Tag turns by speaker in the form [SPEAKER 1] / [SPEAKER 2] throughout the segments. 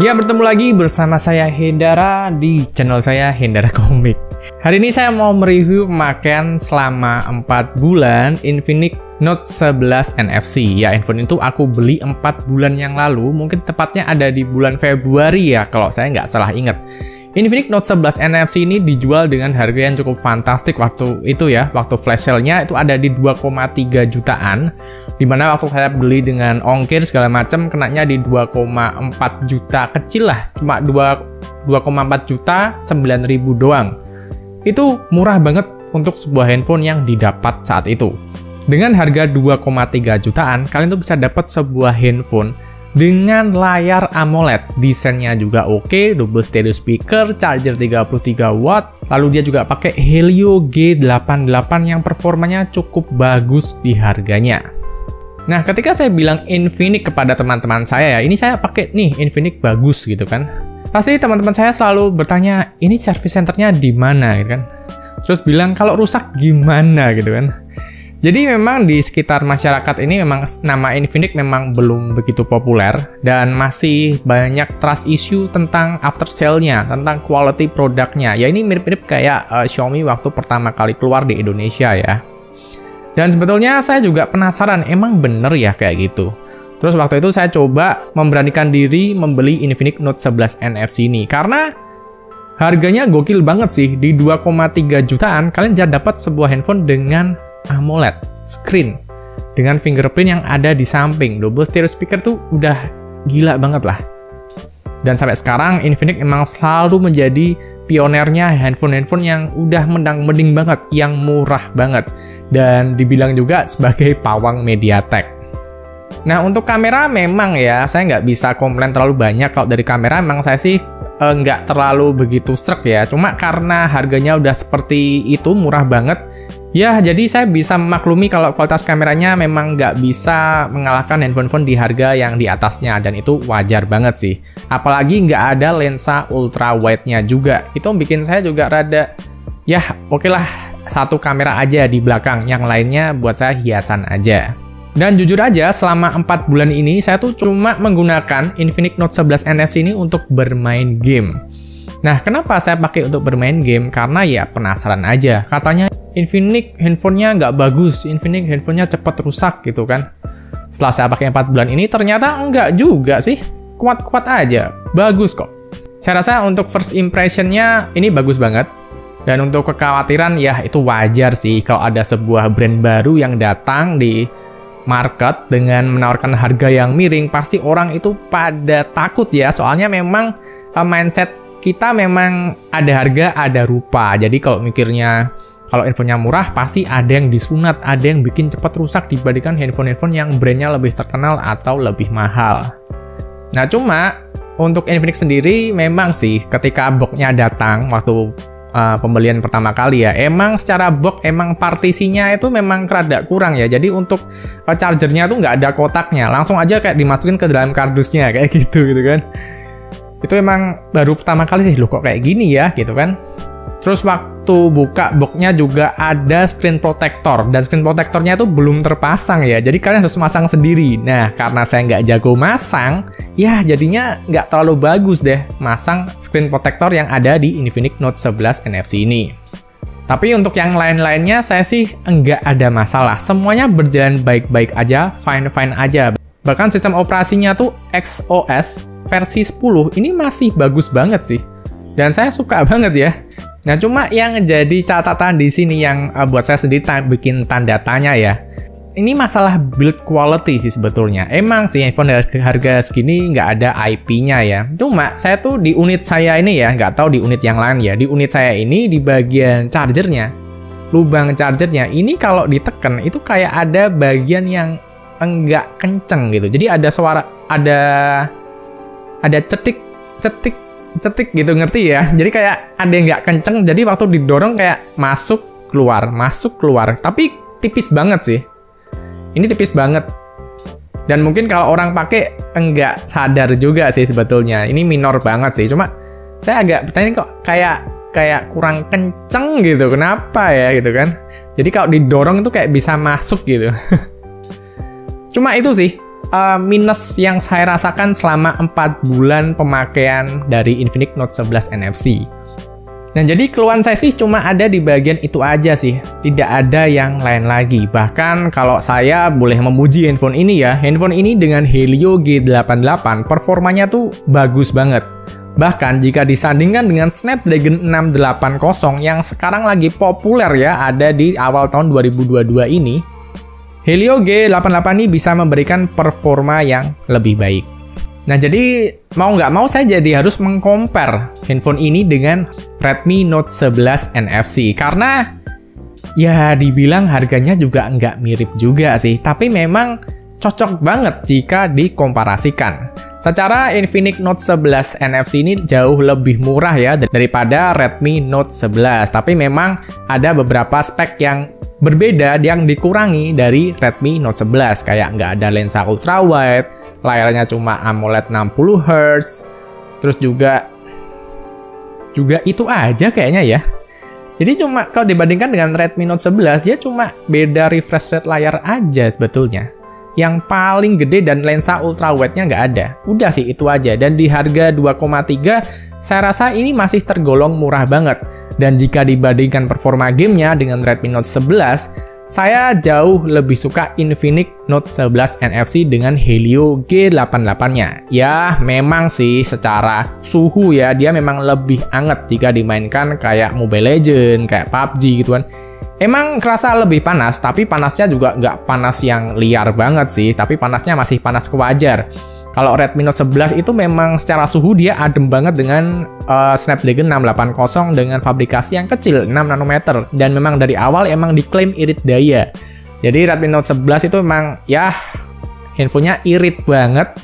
[SPEAKER 1] Ya, bertemu lagi bersama saya Hendara di channel saya Hendara Komik. Hari ini saya mau mereview pemakaian selama 4 bulan Infinix Note 11 NFC. Ya, handphone itu aku beli 4 bulan yang lalu, mungkin tepatnya ada di bulan Februari ya, kalau saya nggak salah ingat. Infinix Note 11 NFC ini dijual dengan harga yang cukup fantastik waktu itu ya. Waktu flash sale-nya itu ada di 2,3 jutaan. Dimana waktu saya beli dengan ongkir segala macam kenanya di 2,4 juta kecil lah. Cuma 2,4 juta 9.000 doang. Itu murah banget untuk sebuah handphone yang didapat saat itu. Dengan harga 2,3 jutaan, kalian tuh bisa dapat sebuah handphone dengan layar AMOLED, desainnya juga oke, double stereo speaker, charger 33 watt, lalu dia juga pakai Helio G88 yang performanya cukup bagus di harganya. Nah, ketika saya bilang Infinix kepada teman-teman saya ya, ini saya pakai nih Infinix bagus gitu kan. Pasti teman-teman saya selalu bertanya, ini service centernya di mana gitu kan. Terus bilang kalau rusak gimana gitu kan. Jadi memang di sekitar masyarakat ini memang nama Infinix memang belum begitu populer dan masih banyak trust issue tentang after sale-nya, tentang quality produknya. Ya ini mirip-mirip kayak Xiaomi waktu pertama kali keluar di Indonesia ya. Dan sebetulnya saya juga penasaran, emang bener ya kayak gitu. Terus waktu itu saya coba memberanikan diri membeli Infinix Note 11 NFC ini karena harganya gokil banget sih. Di 2,3 jutaan kalian bisa dapat sebuah handphone dengan AMOLED screen dengan fingerprint yang ada di samping. Double stereo speaker tuh udah gila banget lah. Dan sampai sekarang Infinix memang selalu menjadi pionernya handphone-handphone yang udah mending banget, yang murah banget, dan dibilang juga sebagai pawang MediaTek. Nah, untuk kamera memang ya saya nggak bisa komplain terlalu banyak. Kalau dari kamera memang saya sih nggak terlalu begitu srek ya. Cuma karena harganya udah seperti itu, murah banget. Ya, jadi saya bisa memaklumi kalau kualitas kameranya memang nggak bisa mengalahkan handphone-handphone di harga yang di atasnya, dan itu wajar banget sih. Apalagi nggak ada lensa ultra wide-nya juga. Itu bikin saya juga rada, ya oke lah, satu kamera aja di belakang, yang lainnya buat saya hiasan aja. Dan jujur aja, selama 4 bulan ini saya tuh cuma menggunakan Infinix Note 11 NFC ini untuk bermain game. Nah, kenapa saya pakai untuk bermain game? Karena ya penasaran aja. Katanya Infinix handphonenya nggak bagus, Infinix handphonenya cepat rusak gitu kan. Setelah saya pakai 4 bulan ini, ternyata enggak juga sih. Kuat-kuat aja, bagus kok. Saya rasa untuk first impression-nya ini bagus banget. Dan untuk kekhawatiran ya itu wajar sih. Kalau ada sebuah brand baru yang datang di market dengan menawarkan harga yang miring, pasti orang itu pada takut ya. Soalnya memang mindset kita memang ada harga, ada rupa. Jadi kalau mikirnya kalau handphonenya murah, pasti ada yang disunat, ada yang bikin cepat rusak dibandingkan handphone-handphone yang brandnya lebih terkenal atau lebih mahal. Nah, cuma untuk Infinix sendiri memang sih ketika box-nya datang waktu pembelian pertama kali ya, emang secara box emang partisinya itu memang rada kurang ya. Jadi untuk chargernya tuh nggak ada kotaknya, langsung aja kayak dimasukin ke dalam kardusnya kayak gitu kan. Itu emang baru pertama kali sih, loh kok kayak gini ya gitu kan. Terus waktu buka boxnya juga ada screen protector, dan screen protectornya itu belum terpasang ya, jadi kalian harus masang sendiri. Nah, karena saya nggak jago masang, ya jadinya nggak terlalu bagus deh masang screen protector yang ada di Infinix Note 11 NFC ini. Tapi untuk yang lain-lainnya saya sih nggak ada masalah, semuanya berjalan baik-baik aja, fine-fine aja. Bahkan sistem operasinya tuh XOS versi 10 ini masih bagus banget sih, dan saya suka banget ya. Nah, cuma yang jadi catatan di sini yang buat saya sendiri bikin tanda tanya ya. Ini masalah build quality sih sebetulnya. Emang sih handphone harga segini nggak ada IP-nya ya. Cuma saya tuh di unit saya ini ya, nggak tahu di unit yang lain ya. Di unit saya ini di bagian chargernya, lubang chargernya ini kalau diteken itu kayak ada bagian yang enggak kenceng gitu. Jadi ada suara, ada cetik gitu, ngerti ya? Jadi kayak ada yang nggak kenceng, jadi waktu didorong kayak masuk keluar, tapi tipis banget sih. Ini tipis banget. Dan mungkin kalau orang pakai enggak sadar juga sih sebetulnya. Ini minor banget sih. Cuma saya agak bertanya kok kayak kurang kenceng gitu. Kenapa ya gitu kan? Jadi kalau didorong itu kayak bisa masuk gitu. Cuma itu sih minus yang saya rasakan selama 4 bulan pemakaian dari Infinix Note 11 NFC. Nah, jadi keluhan saya sih cuma ada di bagian itu aja sih. Tidak ada yang lain lagi. Bahkan kalau saya boleh memuji handphone ini ya, handphone ini dengan Helio G88 performanya tuh bagus banget. Bahkan jika disandingkan dengan Snapdragon 680 yang sekarang lagi populer ya, ada di awal tahun 2022 ini, Helio G88 ini bisa memberikan performa yang lebih baik. Nah, jadi mau nggak mau saya jadi harus mengcompare handphone ini dengan Redmi Note 11 NFC. Karena ya dibilang harganya juga nggak mirip juga sih. Tapi memang cocok banget jika dikomparasikan. Secara Infinix Note 11 NFC ini jauh lebih murah ya daripada Redmi Note 11. Tapi memang ada beberapa spek yang berbeda yang dikurangi dari Redmi Note 11. Kayak nggak ada lensa ultrawide, layarnya cuma AMOLED 60Hz, terus juga itu aja kayaknya ya. Jadi cuma kalau dibandingkan dengan Redmi Note 11, dia cuma beda refresh rate layar aja sebetulnya. Yang paling gede dan lensa ultrawide-nya nggak ada. Udah sih itu aja. Dan di harga 2,3, saya rasa ini masih tergolong murah banget. Dan jika dibandingkan performa gamenya dengan Redmi Note 11, saya jauh lebih suka Infinix Note 11 NFC dengan Helio G88-nya. Ya, memang sih secara suhu ya, dia memang lebih anget jika dimainkan kayak Mobile Legends, kayak PUBG gitu kan. Emang kerasa lebih panas, tapi panasnya juga nggak panas yang liar banget sih, tapi panasnya masih panas kewajar. Kalau Redmi Note 11 itu memang secara suhu dia adem banget dengan Snapdragon 680 dengan fabrikasi yang kecil, 6 nanometer. Dan memang dari awal emang diklaim irit daya. Jadi Redmi Note 11 itu memang ya handphonenya irit banget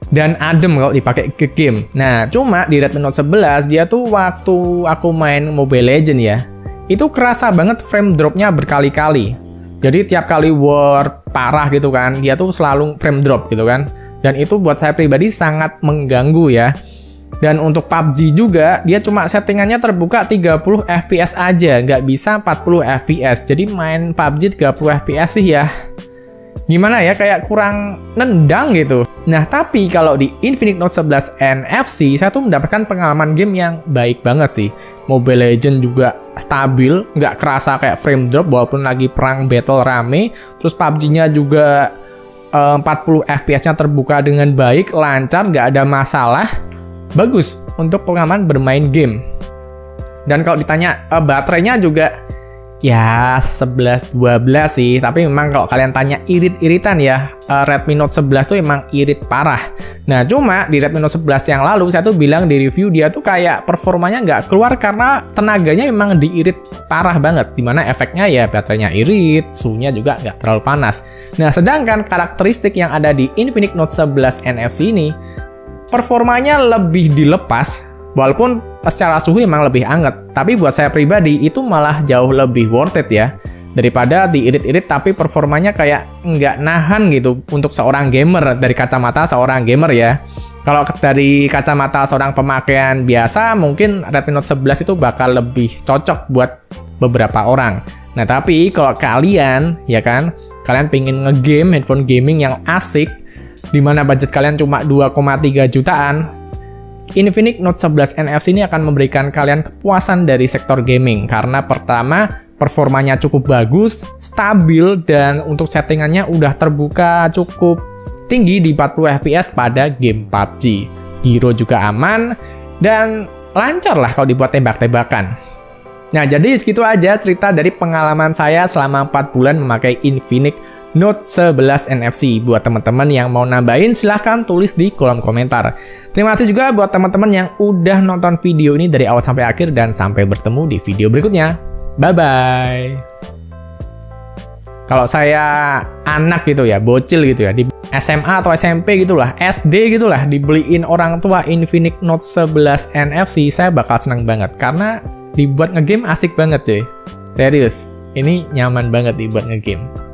[SPEAKER 1] dan adem kalau dipakai ke game. Nah, cuma di Redmi Note 11 dia tuh waktu aku main Mobile Legends ya, itu kerasa banget frame dropnya berkali-kali. Jadi tiap kali war parah gitu kan, dia tuh selalu frame drop gitu kan. Dan itu buat saya pribadi sangat mengganggu ya. Dan untuk PUBG juga, dia cuma settingannya terbuka 30 FPS aja, nggak bisa 40 FPS. Jadi main PUBG 30 FPS sih ya, gimana ya, kayak kurang nendang gitu. Nah, tapi kalau di Infinix Note 11 NFC, saya tuh mendapatkan pengalaman game yang baik banget sih. Mobile Legends juga stabil, nggak kerasa kayak frame drop walaupun lagi perang battle rame. Terus PUBG-nya juga 40 FPS-nya terbuka dengan baik, lancar, nggak ada masalah. Bagus untuk pengalaman bermain game. Dan kalau ditanya baterainya juga ya 11-12 sih. Tapi memang kalau kalian tanya irit-iritan ya, Redmi Note 11 tuh emang irit parah. Nah, cuma di Redmi Note 11 yang lalu saya tuh bilang di review dia tuh kayak performanya nggak keluar karena tenaganya memang diirit parah banget. Dimana efeknya ya baterainya irit, suhunya juga nggak terlalu panas. Nah, sedangkan karakteristik yang ada di Infinix Note 11 NFC ini, performanya lebih dilepas. Walaupun secara suhu emang lebih hangat, tapi buat saya pribadi itu malah jauh lebih worth it ya. Daripada diirit-irit tapi performanya kayak nggak nahan gitu untuk seorang gamer, dari kacamata seorang gamer ya. Kalau dari kacamata seorang pemakaian biasa, mungkin Redmi Note 11 itu bakal lebih cocok buat beberapa orang. Nah, tapi kalau kalian, ya kan, kalian pengen ngegame, handphone gaming yang asik, dimana budget kalian cuma 2,3 jutaan, Infinix Note 11 NFC ini akan memberikan kalian kepuasan dari sektor gaming. Karena pertama, performanya cukup bagus, stabil, dan untuk settingannya udah terbuka cukup tinggi di 40 FPS pada game PUBG. Gyro juga aman, dan lancar lah kalau dibuat tembak-tembakan. Nah, jadi segitu aja cerita dari pengalaman saya selama 4 bulan memakai Infinix Note 11 NFC. Buat teman-teman yang mau nambahin, silahkan tulis di kolom komentar. Terima kasih juga buat teman-teman yang udah nonton video ini dari awal sampai akhir, dan sampai bertemu di video berikutnya. Bye-bye. Kalau saya anak gitu ya, bocil gitu ya, di SMA atau SMP gitulah, SD gitulah, dibeliin orang tua Infinix Note 11 NFC, saya bakal senang banget. Karena dibuat ngegame asik banget cuy. Serius, ini nyaman banget dibuat ngegame.